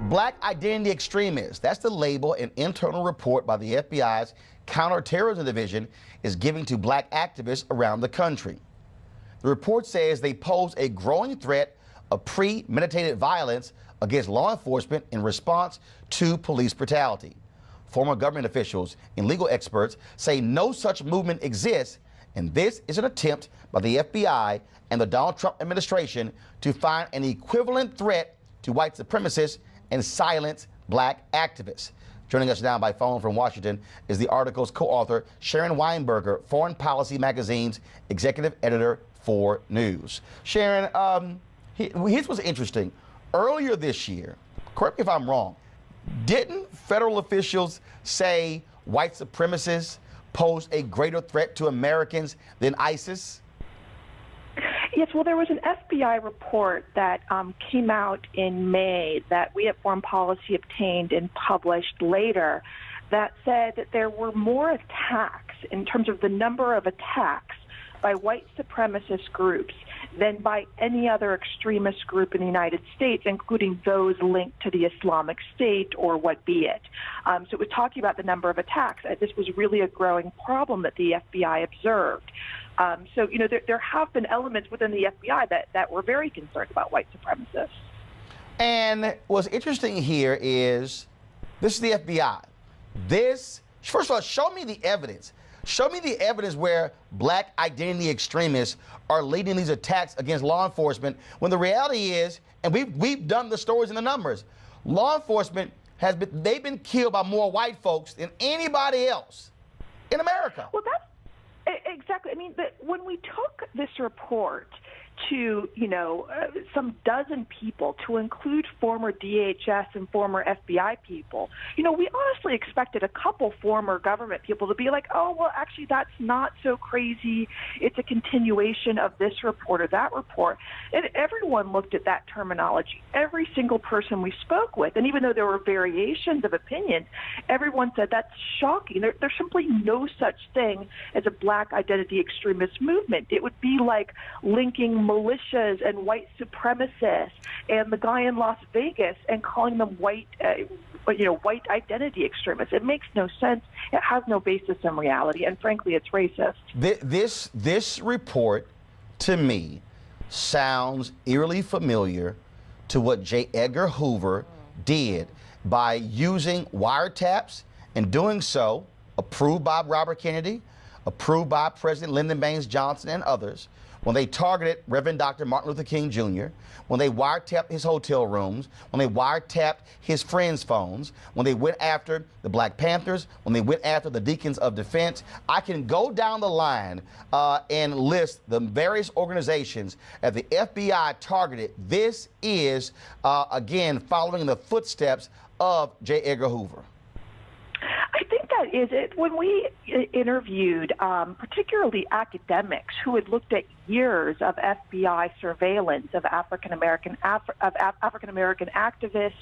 Black identity extremists, that's the label an internal report by the FBI's Counterterrorism Division is giving to black activists around the country. The report says they pose a growing threat of premeditated violence against law enforcement in response to police brutality. Former government officials and legal experts say no such movement exists, and this is an attempt by the FBI and the Donald Trump administration to find an equivalent threat to white supremacists and silence black activists. Joining us now by phone from Washington is the article's co-author, Sharon Weinberger, Foreign Policy Magazine's executive editor for News. Sharon, here's what's interesting. Earlier this year, correct me if I'm wrong, didn't federal officials say white supremacists pose a greater threat to Americans than ISIS? Yes, well, there was an FBI report that came out in May that we at Foreign Policy obtained and published later that said that there were more attacks in terms of the number of attacks by white supremacist groups than by any other extremist group in the United States, including those linked to the Islamic State or what be it. So it was talking about the number of attacks. This was really a growing problem that the FBI observed. So, you know, there have been elements within the FBI that were very concerned about white supremacists. And what's interesting here is this is the FBI. First of all, show me the evidence. Show me the evidence where black identity extremists are leading these attacks against law enforcement, when the reality is, and we've done the stories and the numbers, law enforcement they've been killed by more white folks than anybody else in America. Well, that's exactly. I mean, when we took this report to, some dozen people, to include former DHS and former FBI people, we honestly expected a couple former government people to be like, oh, well, actually, that's not so crazy. It's a continuation of this report or that report. And everyone looked at that terminology, every single person we spoke with. And even though there were variations of opinions, everyone said that's shocking. There's simply no such thing as a black identity extremist movement. It would be like linking militias and white supremacists and the guy in Las Vegas and calling them white identity extremists. It makes no sense. It has no basis in reality, and frankly, it's racist. This report, to me, sounds eerily familiar to what J. Edgar Hoover did by using wiretaps, and doing so approved by Robert Kennedy, approved by President Lyndon Baines Johnson and others, when they targeted Reverend Dr. Martin Luther King Jr., when they wiretapped his hotel rooms, when they wiretapped his friends' phones, when they went after the Black Panthers, when they went after the Deacons of Defense. I can go down the line and list the various organizations that the FBI targeted. This is, again, following the footsteps of J. Edgar Hoover. I think that is it. When we interviewed particularly academics who had looked at years of FBI surveillance of African American activists,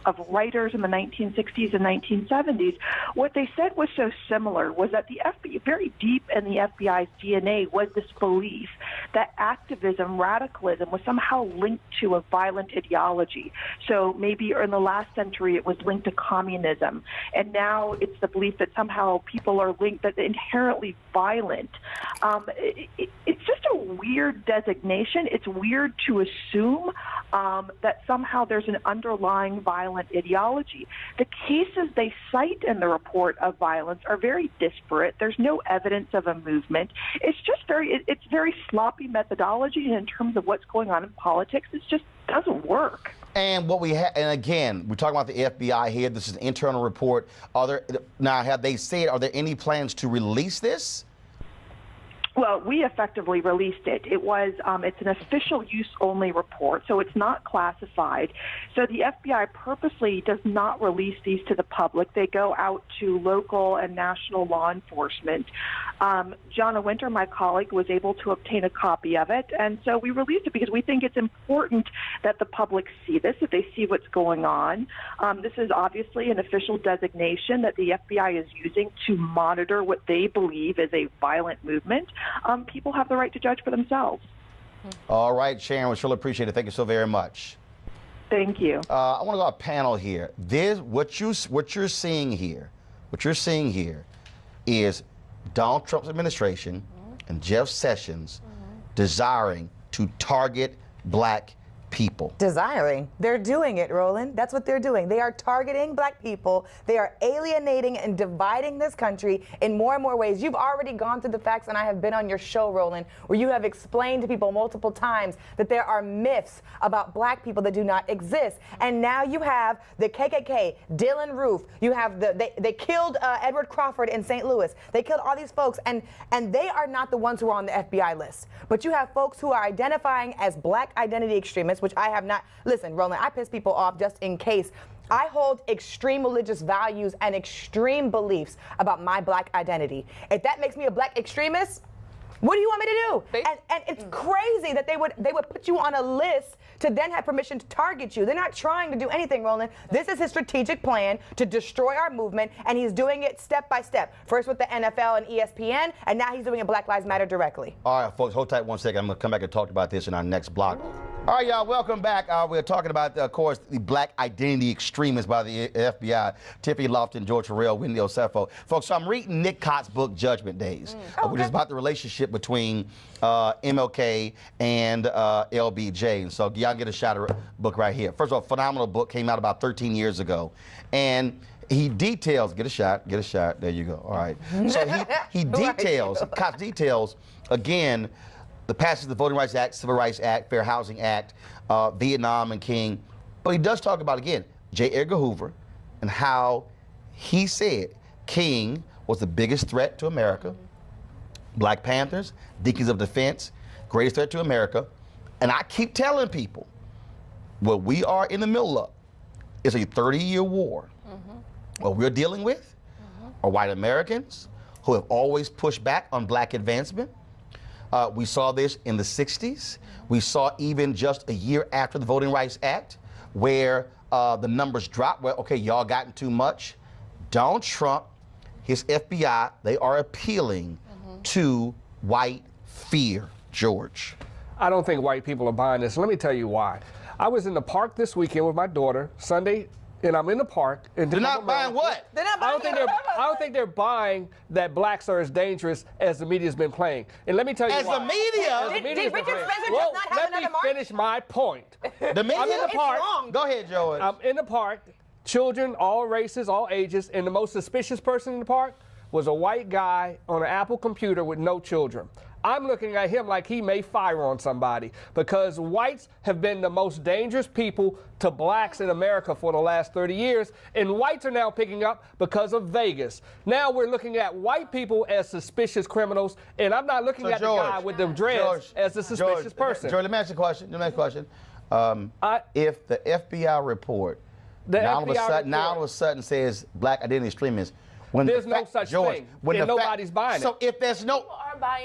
of writers in the 1960s and 1970s, what they said was so similar was that the FBI, very deep in the FBI's DNA, was this belief that activism, radicalism, was somehow linked to a violent ideology. So maybe in the last century it was linked to communism, and now it's the belief that somehow people are linked, that they're inherently violent. It's just a weird designation. It's weird to assume that somehow there's an underlying violent ideology. The cases they cite in the report of violence are very disparate. There's no evidence of a movement. It's just it's very sloppy methodology, and in terms of what's going on in politics, it just doesn't work. And what we have, and again, we're talking about the FBI here. This is an internal report. Have they said, are there any plans to release this? Well, we effectively released it. It's an official use only report, so it's not classified. So the FBI purposely does not release these to the public. They go out to local and national law enforcement. Jonna Winter, my colleague, was able to obtain a copy of it, and so we released it because we think it's important that the public see this, that they see what's going on. This is obviously an official designation that the FBI is using to monitor what they believe is a violent movement. People have the right to judge for themselves. All right, Sharon, we surely appreciate it. Thank you so very much. Thank you. I want to go to a panel here. This what you're seeing here is Donald Trump's administration and Jeff Sessions desiring to target black people. Desiring. They're doing it, Roland. That's what they're doing. They are targeting black people. They are alienating and dividing this country in more and more ways. You've already gone through the facts, and I have been on your show, Roland, where you have explained to people multiple times that there are myths about black people that do not exist. And now you have the KKK, Dylan Roof. You have they killed Edward Crawford in St. Louis. They killed all these folks, and they are not the ones who are on the FBI list. But you have folks who are identifying as black identity extremists, which I have not. Listen, Roland, I piss people off just in case. I hold extreme religious values and extreme beliefs about my black identity. If that makes me a black extremist, what do you want me to do? And it's crazy that they would put you on a list to then have permission to target you. They're not trying to do anything, Roland. This is his strategic plan to destroy our movement, and he's doing it step by step. First with the NFL and ESPN, and now he's doing it Black Lives Matter directly. All right, folks, hold tight 1 second. I'm going to come back and talk about this in our next block. All right, y'all, welcome back. We're talking about, of course, the black identity extremists by the FBI. Tiffany Lofton, George Farrell, Wendy Osefo. Folks, so I'm reading Nick Cott's book, Judgment Days, which is about the relationship between MLK and LBJ. And so y'all get a shot of the book right here. First of all, phenomenal book, came out about 13 years ago. And he details, get a shot, there you go. All right. So he details, Cox details, again, the passage of the Voting Rights Act, Civil Rights Act, Fair Housing Act, Vietnam and King. But he does talk about, again, J. Edgar Hoover and how he said King was the biggest threat to America. Black Panthers, Deacons of Defense, greatest threat to America. And I keep telling people, what we are in the middle of is a 30-year war. What we're dealing with are white Americans who have always pushed back on black advancement. We saw this in the 60s. We saw even just a year after the Voting Rights Act, where the numbers dropped, where, okay, y'all gotten too much. Donald Trump, his FBI, they are appealing to white fear, George. I don't think white people are buying this. Let me tell you why. I was in the park this weekend with my daughter, Sunday, and I'm in the park. And they're not buying what? They're not buying I don't think they're buying that blacks are as dangerous as the media's been playing. And let me tell you as why. the media? Did Richard Spencer well, just not have another march? Let me finish my point. The media? I'm in the park. Go ahead, George. I'm in the park. Children, all races, all ages, and the most suspicious person in the park was a white guy on an Apple computer with no children. I'm looking at him like he may fire on somebody because whites have been the most dangerous people to blacks in America for the last 30 years, and whites are now picking up because of Vegas. Now we're looking at white people as suspicious criminals, and I'm not looking at the guy with the dreads as a suspicious person. George, let me ask you a question. If the FBI report now all of a sudden says black identity extremists, there's no such thing, and nobody's buying it. So if there's no,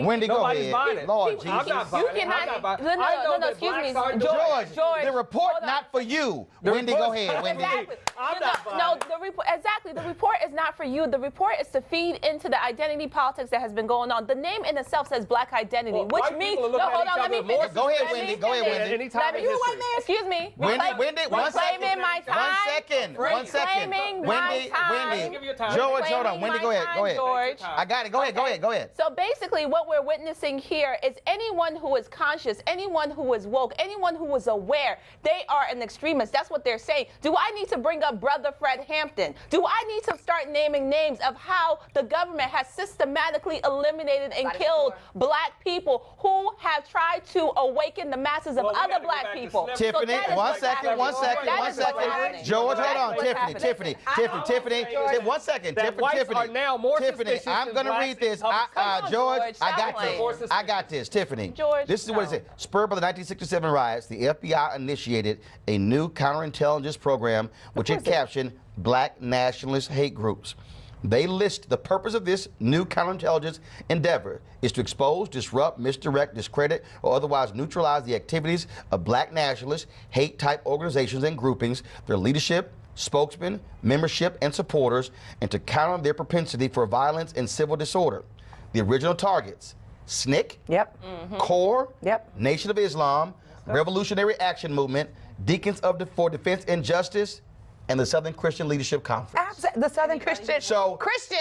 Wendy, go nobody's ahead. buying it. Lord Jesus. I'm not buying it. No, excuse me. George, the report not for you. Wendy, go ahead. Wendy. Exactly. I'm not buying No, it. the report is not for you. The report is to feed into the identity politics that has been going on. The name in itself says black identity, Well, which white means people are looking at each other more Go ahead, Let Wendy. me Go ahead, finish. Wendy. Anytime Let in me- history. Excuse me. Wendy, 1 second. Reclaiming my time. 1 second. Reclaiming my time. I'll give you a time. George, hold on. Wendy, go ahead. Go ahead. George. I got it. Go ahead. So basically what we're witnessing here is anyone who is conscious, anyone who is woke, anyone who is aware, they are an extremist. That's what they're saying. Do I need to bring up Brother Fred Hampton? Do I need to start naming names of how the government has systematically eliminated and killed black people who have tried to awaken the masses of other black people? Tiffany, So that is 1 what's second. happening. 1 second. That 1 is what's second. happening. George, That hold is on. what's Tiffany. That 1 second. That whites are now more Tiffany, suspicious I'm than going to blacks read this. Come on, George, George, I got stop playing. this. I got this. Tiffany. George, This is what it said. Spurred by the 1967 riots, the FBI initiated a new counterintelligence program which it captioned Black Nationalist Hate Groups. They list the purpose of this new counterintelligence endeavor is to expose, disrupt, misdirect, discredit, or otherwise neutralize the activities of black nationalist, hate-type organizations and groupings, their leadership, spokesmen, membership, and supporters, and to counter their propensity for violence and civil disorder. The original targets: SNCC, Yep. CORE, Yep. Nation of Islam, Revolutionary Action Movement, Deacons for Defense and Justice, and the Southern Christian Leadership Conference. The Southern Christian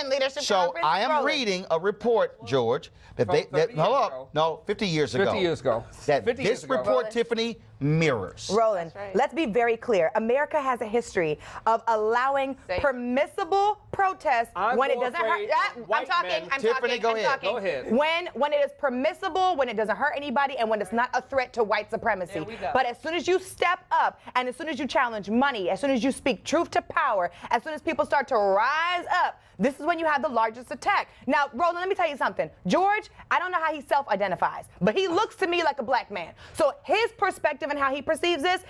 Leadership Conference. I am reading a report, George, that they, hold up, no, 50 years ago. 50 years ago. That 50 this years ago. report, Tiffany, mirrors. Roland, right. let's be very clear. America has a history of allowing permissible protests when it doesn't hurt. I'm talking. Tiffany, go ahead. Go ahead. When it is permissible, when it doesn't hurt anybody, and when it's not a threat to white supremacy. There we go. But as soon as you step up, and as soon as you challenge money, as soon as you speak truth to power, as soon as people start to rise up, this is when you have the largest attack. Now, Roland, let me tell you something. George, I don't know how he self-identifies, but he looks to me like a black man. So his perspective and how he perceives this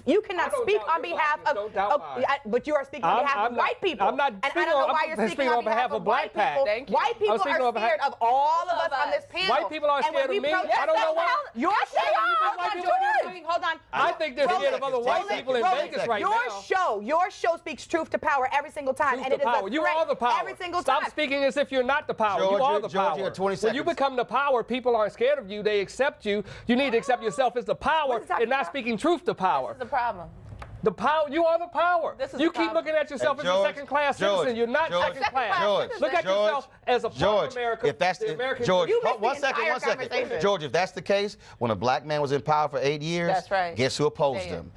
you cannot speak on behalf of. But you are speaking on behalf of white people. I'm not. And I don't know why you're speaking on behalf of white people. White people are scared of all of us on this panel. White people are scared of me. I don't know why. Your show. Hold on. I think they're scared of other white people in Vegas right now. Your show speaks truth to power every single time, and it is a threat you are the power. every single time. Stop speaking as if you're not the power. George, you are the George, power. you have 20 when seconds. you become the power, people aren't scared of you. They accept you. You need to accept yourself as the power and not speaking truth to power. This is the problem. The power, you are the power. This is you the keep problem. looking at yourself as George, a second-class George, citizen. You're not George, second-class. Look at yourself as a part of America. If that's the American George, You missed one the second. entire conversation. George, if that's the case, when a black man was in power for 8 years, That's right. guess who opposed Say it. him?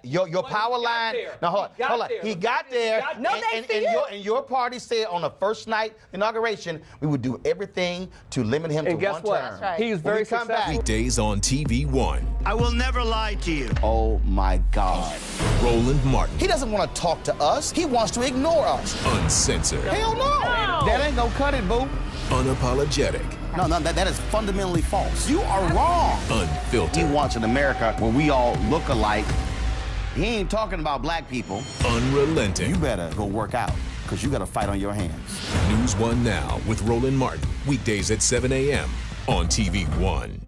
Your power line. there. No, hold He got on. there. He got there. No, thanks to you. And your party said on the first night inauguration, we would do everything to limit him And to guess one what? term. That's right. He's When very we come back- successful. Weekdays on TV One. I will never lie to you. Oh my God. Roland Martin, He doesn't want to talk to us. He wants to ignore us. uncensored, Hell no. That ain't gonna cut it, boo. unapologetic, No, that is fundamentally false. You are wrong. He unfiltered, wants an America where we all look alike. He ain't talking about black people. unrelenting. You better go work out, because you got a fight on your hands. News One Now with Roland Martin. Weekdays at 7 a.m. on TV One.